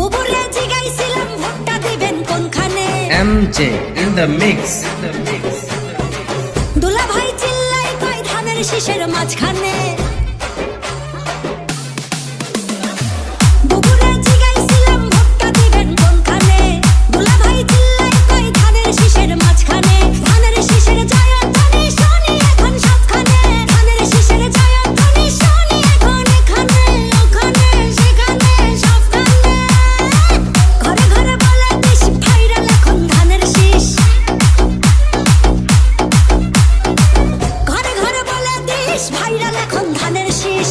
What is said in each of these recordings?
বুবুরে জিগাইছিলাম ভোটটা দিবেন কোনখানে। MJ in the mix. দুলা ভাই চিল্লাই কয় ধানের শীষের মাঝখানে। বুবুরে জিগাইছিলাম ভোটটা দিবেন কোনখানে। দুলা ভাই চিল্লাই কয় ধানের শীষের মাঝখানে। ধানের শীষের জয়ধ্বনি শুনি এখন সবখানে। ধানের শীষের জয়ধ্বনি শুনি এখন এখানে ওখানে সেখানে সবখানে। ঘরে ঘরে বলে দিস ভাইরাল এখন ধানের শীষ। ঘরে ঘরে বলে দিস ভাইরাল এখন ধানের শীষ।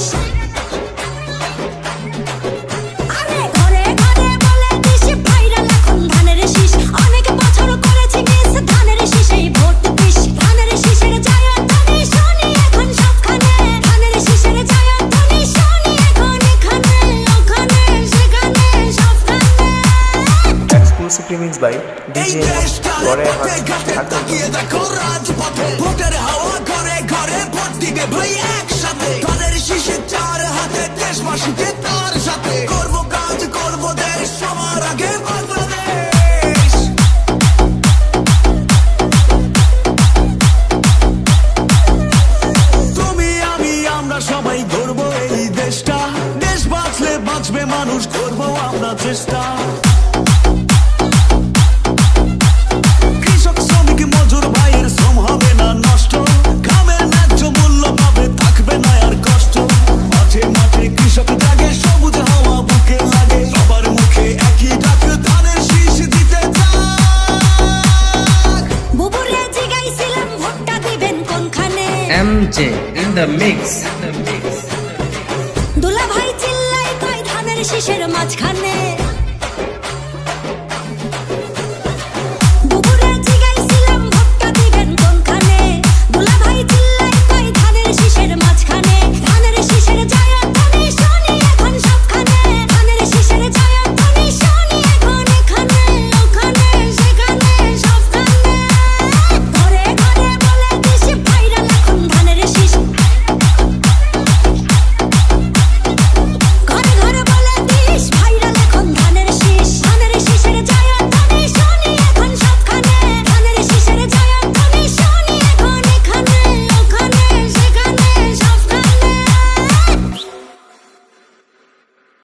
আরে ঘরে ঘরে বলে দিস ভাইরাল এখন ধানের শীষ। অনেক বছর করেছি মিস ধানের শীষেই ভোট দিস। ধানের শীষের জয়ধ্বনি শুনি এখন সবখানে। ধানের শীষের জয়ধ্বনি শুনি এখন এখানে ওখানে সেখানে সবখানে। Exclusive remix by DJ Gore ভোটের হাওয়া ঘরে ঘরে ভোট দিবে ভাই একসাথে। ধানের শীষে চার হাতে দেশবাসীকে তার সাথে। করব কাজ করব দেশ সবার আগে বাংলাদেশ। তুমি আমি আমরা সবাই গর্ব এই দেশটা। দেশ বাঁচলে বাঁচবে মানুষ, করব আমরা চেষ্টা। কৃষক শ্রমিক মজুর ভাইয়ের শ্রম হবে না নষ্ট। ঘামের ন্যায্য মূল্য পাবে, থাকবে না আর কষ্ট। মাঠে মাঠে কৃষক জাগে, সবুজ হাওয়া বুকে লাগে। সবার মুখে একই ডাক, ধানের শীষ দিতে থাক। বুবুরে জিগাইছিলাম ভোটটা দিবেন কোনখানে। MJ in the mix. দুলা ভাই চিল্লাই কয় ধানের শীষের মাঝখানে।